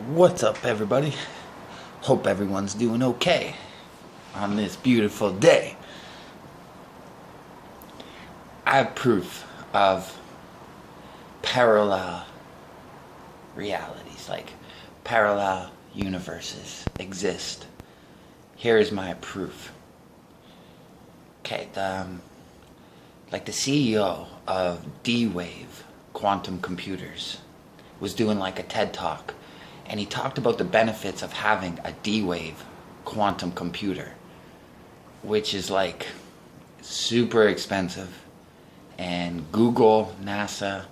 What's up, everybody? Hope everyone's doing okay on this beautiful day. I have proof of parallel realities, like parallel universes exist. Here is my proof. Okay, the CEO of D-Wave Quantum Computers was doing like a TED Talk, and he talked about the benefits of having a D-Wave quantum computer, which is like super expensive, and Google, NASA,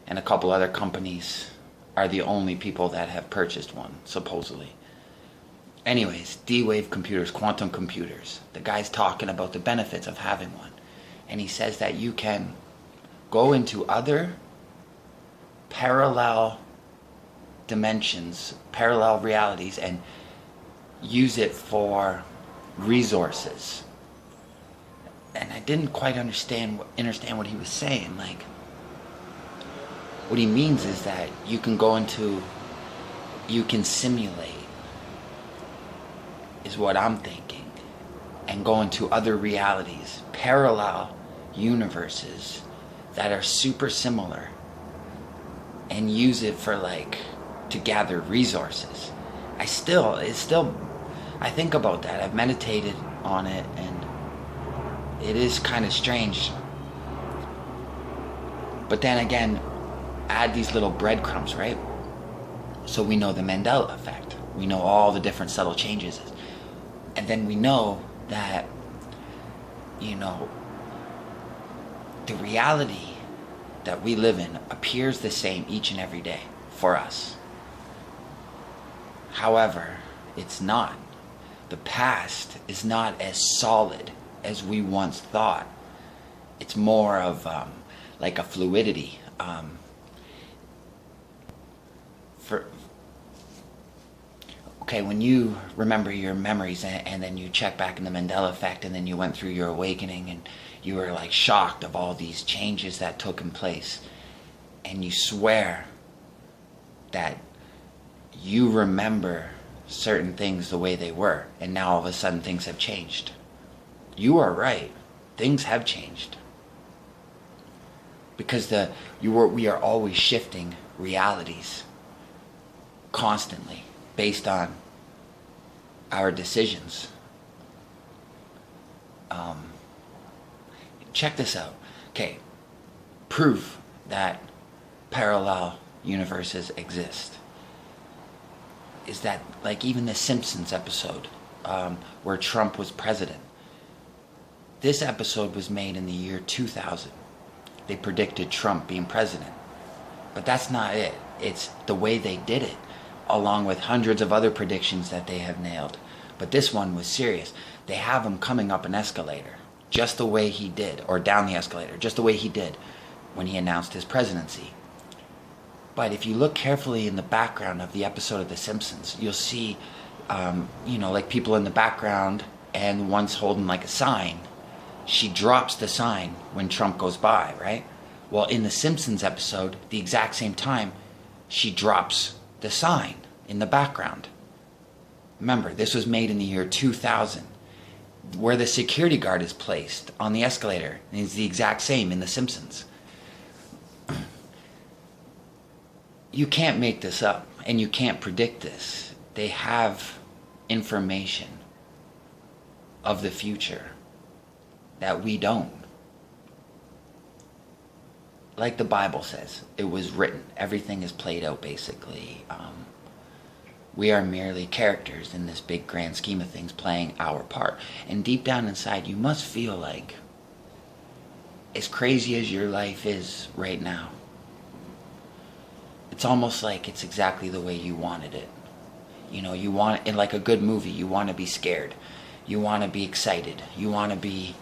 and a couple other companies are the only people that have purchased one, supposedly. Anyways, D-Wave computers, quantum computers, the guy's talking about the benefits of having one, and he says that you can go into other parallel dimensions, parallel realities, and use it for resources. And I didn't quite understand what he was saying. Like, what he means is that you can simulate, is what I'm thinking, and go into other realities, parallel universes that are super similar, and use it for to gather resources. I think about that. I've meditated on it, and it is kind of strange. But then again, add these little breadcrumbs, right? So we know the mandelaeffect. We know all the different subtle changes. And then we know that, the reality that we live in appears the same each and every day for us. However, it's not. The past is not as solid as we once thought. It's more of like a fluidity. When you remember your memories and then you check back in the Mandela effect, and then you went through your awakening and you were shocked of all these changes that took in place, and you swear that you remember certain things the way they were, and now all of a sudden things have changed. You are right. Things have changed. Because we are always shifting realities constantly based on our decisions. Check this out. Okay, proof that parallel universes exist is that, even the Simpsons episode where Trump was president. This episode was made in the year 2000. They predicted Trump being president. But that's not it. It's the way they did it, along with hundreds of other predictions that they have nailed. But this one was serious. They have him coming up an escalator, just the way he did, or down the escalator, just the way he did when he announced his presidency. But if you look carefully in the background of the episode of The Simpsons, you'll see, people in the background, and one's holding a sign. She drops the sign when Trump goes by, right? Well, in the Simpsons episode, the exact same time, she drops the sign in the background. Remember, this was made in the year 2000. Where the security guard is placed on the escalator is the exact same in The Simpsons. You can't make this up, and you can't predict this. They have information of the future that we don't. Like the Bible says, it was written. Everything is played out, basically. We are merely characters in this big grand scheme of things, playing our part. And deep down inside, you must feel like, as crazy as your life is right now, it's almost like it's exactly the way you wanted it. You want it, in a good movie, you want to be scared. You want to be excited. You want to be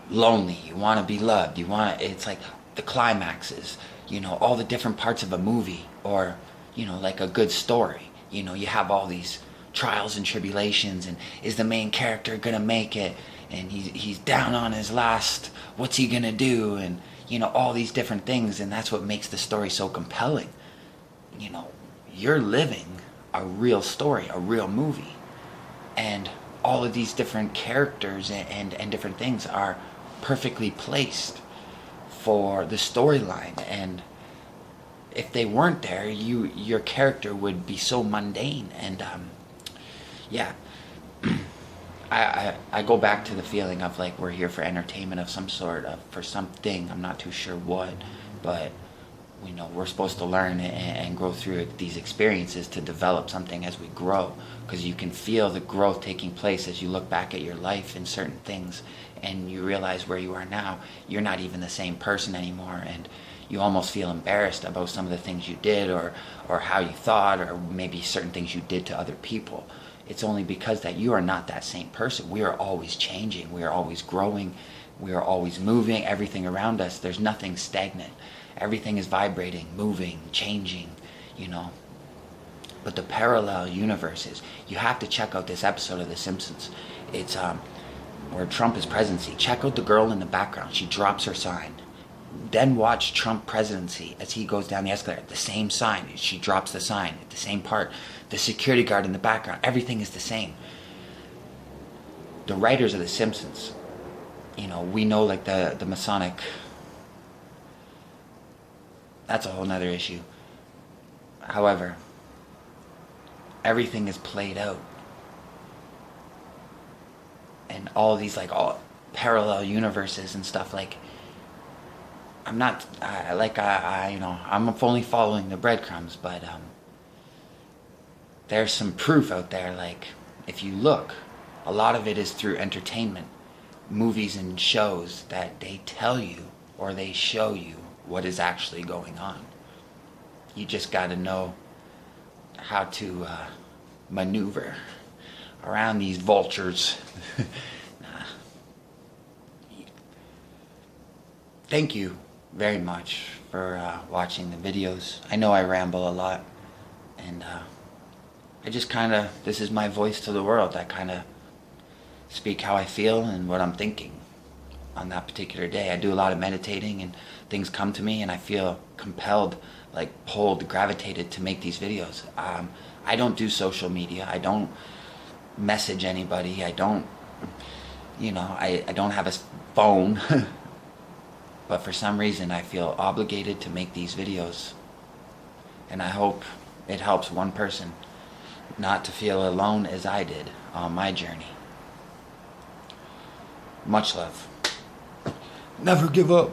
lonely. You want to be loved. It's like the climaxes, all the different parts of a movie, or, like a good story. You have all these trials and tribulations, and is the main character gonna make it? And he's down on his last, what's he gonna do? And, all these different things, and that's what makes the story so compelling. you're living a real story, a real movie. And all of these different characters and different things are perfectly placed for the storyline. And if they weren't there, your character would be so mundane. And yeah, I go back to the feeling of like we're here for entertainment of some sort, of for something. I'm not too sure what, but we're supposed to learn and grow through these experiences to develop something as we grow, because you can feel the growth taking place as you look back at your life in certain things and you realize where you are now. You're not even the same person anymore, and you almost feel embarrassed about some of the things you did or how you thought, or maybe certain things you did to other people. It's only because that you are not that same person. We are always changing. We are always growing. We are always moving. Everything around us, there's nothing stagnant. Everything is vibrating, moving, changing, But the parallel universes, you have to check out this episode of The Simpsons. It's where Trump is presidency. Check out the girl in the background. She drops her sign. Then watch Trump presidency as he goes down the escalator. The same sign. She drops the sign at the same part. The security guard in the background. Everything is the same. The writers of The Simpsons, we know like the Masonic. That's a whole nother issue. However, everything is played out. And all these all parallel universes and stuff, I'm not, I'm only following the breadcrumbs, but there's some proof out there, if you look, a lot of it is through entertainment, movies and shows that they tell you or they show you what is actually going on. You just got to know how to maneuver around these vultures. Thank you very much for watching the videos. I know I ramble a lot, and I just this is my voice to the world. I speak how I feel and what I'm thinking on that particular day. I do a lot of meditating and things come to me and I feel compelled, pulled, gravitated to make these videos. I don't do social media. I don't message anybody. I don't, I don't have a phone. But for some reason I feel obligated to make these videos. And I hope it helps one person not to feel alone as I did on my journey. Much love. Never give up.